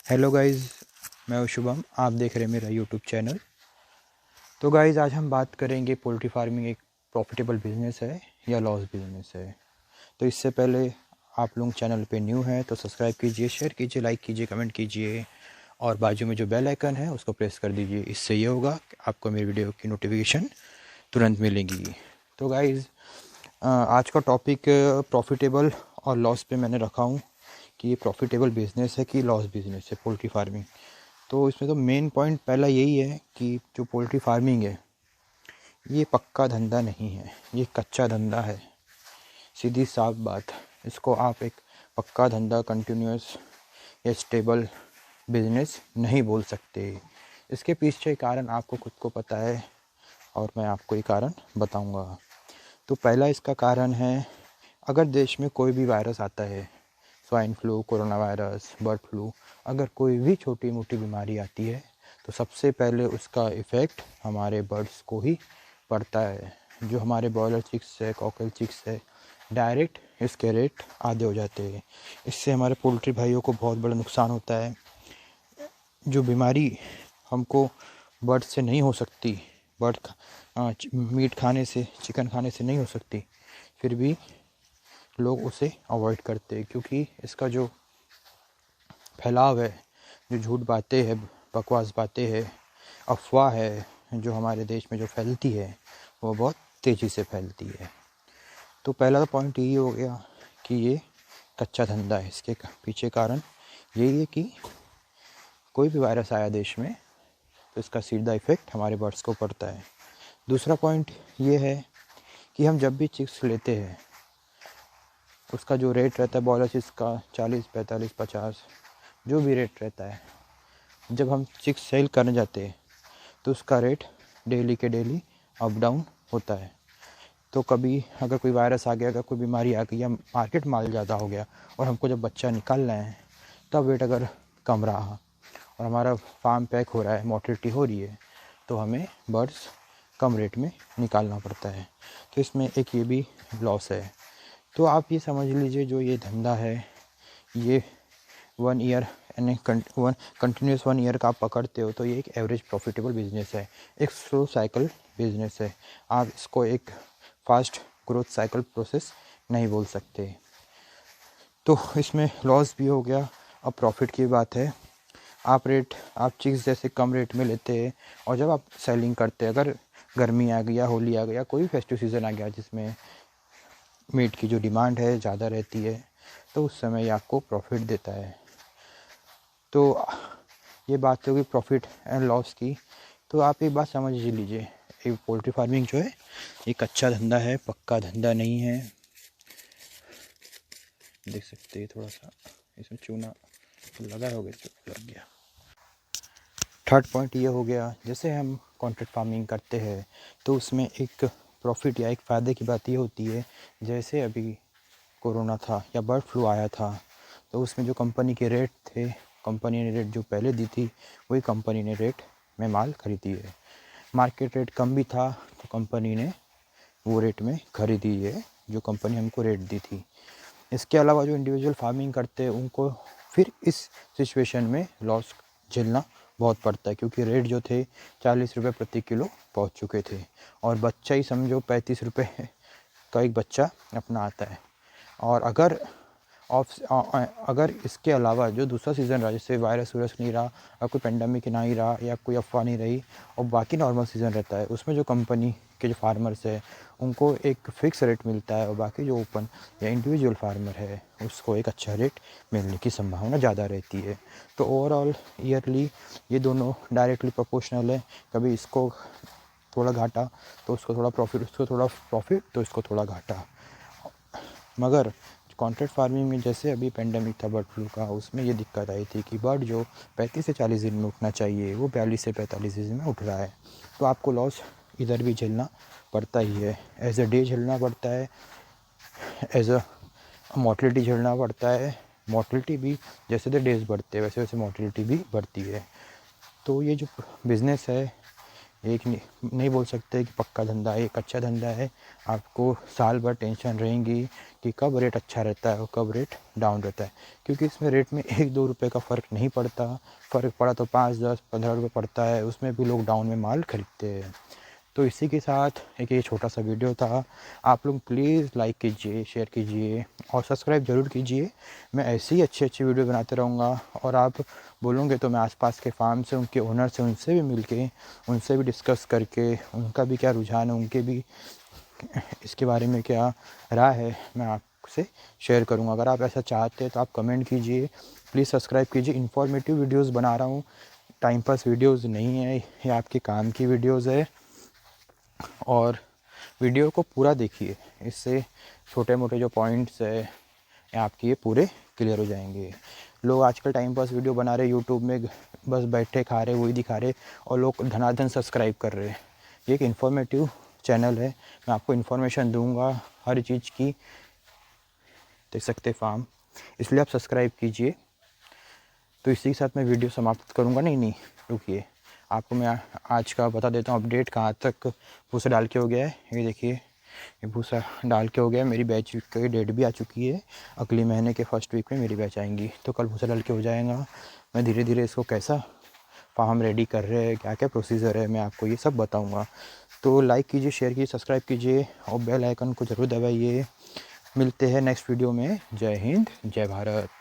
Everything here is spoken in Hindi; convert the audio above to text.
हेलो गाइज़, मैं हूं शुभम। आप देख रहे हैं मेरा यूट्यूब चैनल। तो गाइज़, आज हम बात करेंगे पोल्ट्री फार्मिंग एक प्रॉफिटेबल बिज़नेस है या लॉस बिज़नेस है। तो इससे पहले आप लोग चैनल पे न्यू हैं तो सब्सक्राइब कीजिए, शेयर कीजिए, लाइक कीजिए, कमेंट कीजिए और बाजू में जो बेल आइकन है उसको प्रेस कर दीजिए। इससे ये होगा कि आपको मेरी वीडियो की नोटिफिकेशन तुरंत मिलेगी। तो गाइज़, आज का टॉपिक प्रॉफिटेबल और लॉस पे मैंने रखा हूँ कि ये प्रॉफिटेबल बिज़नेस है कि लॉस बिज़नेस है पोल्ट्री फार्मिंग। तो इसमें तो मेन पॉइंट पहला यही है कि जो पोल्ट्री फार्मिंग है ये पक्का धंधा नहीं है, ये कच्चा धंधा है। सीधी साफ बात, इसको आप एक पक्का धंधा, कंटिन्यूस या स्टेबल बिजनेस नहीं बोल सकते। इसके पीछे कारण आपको खुद को पता है और मैं आपको ये कारण बताऊंगा। तो पहला इसका कारण है, अगर देश में कोई भी वायरस आता है, swine flu, corona virus, bird flu, अगर कोई भी छोटी मोटी बीमारी आती है तो सबसे पहले उसका इफ़ेक्ट हमारे बर्ड्स को ही पड़ता है। जो हमारे बॉयलर चिक्स है, कॉकल चिक्स है, डायरेक्ट इसके रेट आधे हो जाते हैं। इससे हमारे पोल्ट्री भाइयों को बहुत बड़ा नुकसान होता है। जो बीमारी हमको बर्ड से नहीं हो सकती, मीट खाने से, चिकन खाने से नहीं हो सकती, फिर भी लोग उसे अवॉइड करते हैं क्योंकि इसका जो फैलाव है, जो झूठ बातें हैं, बकवास बातें हैं, अफवाह है जो हमारे देश में जो फैलती है वो बहुत तेज़ी से फैलती है। तो पहला तो पॉइंट यही हो गया कि ये कच्चा धंधा है। इसके पीछे कारण यही है कि कोई भी वायरस आया देश में तो इसका सीधा इफ़ेक्ट हमारे बर्ड्स को पड़ता है। दूसरा पॉइंट ये है कि हम जब भी चिक्स लेते हैं उसका जो रेट रहता है बॉयलर चिक्स का 40, 45, 50 जो भी रेट रहता है, जब हम चिक्स सेल करने जाते हैं तो उसका रेट डेली के डेली अप डाउन होता है। तो कभी अगर कोई वायरस आ गया, अगर कोई बीमारी आ गई या मार्केट माल ज़्यादा हो गया और हमको जब बच्चा निकालना है तब रेट अगर कम रहा और हमारा फार्म पैक हो रहा है, मोर्टेलिटी हो रही है, तो हमें बर्ड्स कम रेट में निकालना पड़ता है। तो इसमें एक ये भी लॉस है। तो आप ये समझ लीजिए, जो ये धंधा है ये 1 ईयर यानी कंटिन्यूस 1 ईयर का आप पकड़ते हो तो ये एक एवरेज प्रॉफिटेबल बिजनेस है, एक स्लो साइकिल बिजनेस है। आप इसको एक फास्ट ग्रोथ साइकिल प्रोसेस नहीं बोल सकते। तो इसमें लॉस भी हो गया। अब प्रॉफिट की बात है, आप चीज़ जैसे कम रेट में लेते हैं और जब आप सेलिंग करते हैं, अगर गर्मी आ गया, होली आ गया, कोई फेस्टिव सीज़न आ गया जिसमें मीट की जो डिमांड है ज़्यादा रहती है, तो उस समय ये आपको प्रॉफिट देता है। तो ये बात होगी प्रॉफिट एंड लॉस की। तो आप एक बात समझ लीजिए, ये पोल्ट्री फार्मिंग जो है ये कच्चा धंधा है, पक्का धंधा नहीं है। देख सकते हैं थोड़ा सा इसमें चूना लगा हो गया, लग गया। थर्ड पॉइंट ये हो गया, जैसे हम कॉन्ट्रैक्ट फार्मिंग करते हैं तो उसमें एक प्रॉफिट या एक फ़ायदे की बात ये होती है, जैसे अभी कोरोना था या बर्ड फ्लू आया था तो उसमें जो कंपनी के रेट थे, कंपनी ने रेट जो पहले दी थी वही कंपनी ने रेट में माल खरीदी है। मार्केट रेट कम भी था तो कंपनी ने वो रेट में खरीदी है जो कंपनी हमको रेट दी थी। इसके अलावा जो इंडिविजुअल फार्मिंग करते हैं उनको फिर इस सिचुएशन में लॉस झेलना बहुत पड़ता है क्योंकि रेट जो थे 40 रुपये प्रति किलो पहुंच चुके थे और बच्चा ही समझो 35 रुपये का एक बच्चा अपना आता है। और अगर इसके अलावा जो दूसरा सीज़न रहा, जैसे वायरस नहीं रहा और कोई पेंडेमिक नहीं रहा या कोई अफवाह नहीं रही और बाकी नॉर्मल सीज़न रहता है, उसमें जो कंपनी के जो फार्मर्स है उनको एक फ़िक्स रेट मिलता है और बाकी जो ओपन या इंडिविजुअल फार्मर है उसको एक अच्छा रेट मिलने की संभावना ज़्यादा रहती है। तो ओवरऑल ईयरली ये दोनों डायरेक्टली प्रोपोर्शनल है। कभी इसको थोड़ा घाटा तो उसको थोड़ा प्रॉफिट, उसको थोड़ा प्रॉफिट तो इसको थोड़ा घाटा। मगर कॉन्ट्रैक्ट फार्मिंग में जैसे अभी पेंडेमिक था बर्ड फ्लू का, उसमें ये दिक्कत आई थी कि बर्ड जो 35 से 40 दिन में उठना चाहिए वो 42 से 45 दिन में उठ रहा है। तो आपको लॉस इधर भी झेलना पड़ता ही है, एज अ डे झेलना पड़ता है, एज अ मोर्टेलिटी झेलना पड़ता है। मोर्टेलिटी भी जैसे जैसे डेज बढ़ते हैं वैसे वैसे मोर्टेलिटी भी बढ़ती है। तो ये जो बिज़नेस है एक नहीं बोल सकते कि पक्का धंधा है, एक अच्छा धंधा है। आपको साल भर टेंशन रहेंगी कि कब रेट अच्छा रहता है और कब रेट डाउन रहता है, क्योंकि इसमें रेट में 1-2 रुपये का फ़र्क नहीं पड़ता। फ़र्क पड़ा तो 5, 10, 15 रुपये पड़ता है, उसमें भी लोग डाउन में माल खरीदते हैं। तो इसी के साथ एक ये छोटा सा वीडियो था। आप लोग प्लीज़ लाइक कीजिए, शेयर कीजिए और सब्सक्राइब ज़रूर कीजिए। मैं ऐसी ही अच्छी वीडियो बनाते रहूँगा, और आप बोलोगे तो मैं आसपास के फार्म से, उनके ओनर से, उनसे भी मिल के, उनसे भी डिस्कस करके, उनका भी क्या रुझान है, उनके भी इसके बारे में क्या राय है, मैं आपसे शेयर करूँगा। अगर आप ऐसा चाहते हैं तो आप कमेंट कीजिए, प्लीज़ सब्सक्राइब कीजिए। इन्फॉर्मेटिव वीडियोज़ बना रहा हूँ, टाइम पास वीडियोज़ नहीं है, ये आपके काम की वीडियोज़ है। और वीडियो को पूरा देखिए, इससे छोटे मोटे जो पॉइंट्स है आपके ये पूरे क्लियर हो जाएंगे। लोग आजकल टाइम पास वीडियो बना रहे यूट्यूब में, बस बैठे खा रहे वही दिखा रहे, और लोग धनाधन सब्सक्राइब कर रहे हैं। ये एक इन्फॉर्मेटिव चैनल है, मैं आपको इन्फॉर्मेशन दूंगा हर चीज़ की, देख सकते फार्म, इसलिए आप सब्सक्राइब कीजिए। तो इसी के साथ मैं वीडियो समाप्त करूँगा। नहीं रुकिए, आपको मैं आज का बता देता हूँ अपडेट, कहाँ तक भूसा डाल के हो गया है। ये देखिए, ये भूसा डाल के हो गया है। मेरी बैच की डेट भी आ चुकी है, अगले महीने के फर्स्ट वीक में मेरी बैच आएंगी, तो कल भूसा डाल के हो जाएगा। मैं धीरे धीरे इसको कैसा फार्म रेडी कर रहे हैं, क्या क्या प्रोसीजर है, मैं आपको ये सब बताऊँगा। तो लाइक कीजिए, शेयर कीजिए, सब्सक्राइब कीजिए और बेल आइकन को ज़रूर दबाइए। मिलते हैं नेक्स्ट वीडियो में। जय हिंद, जय भारत।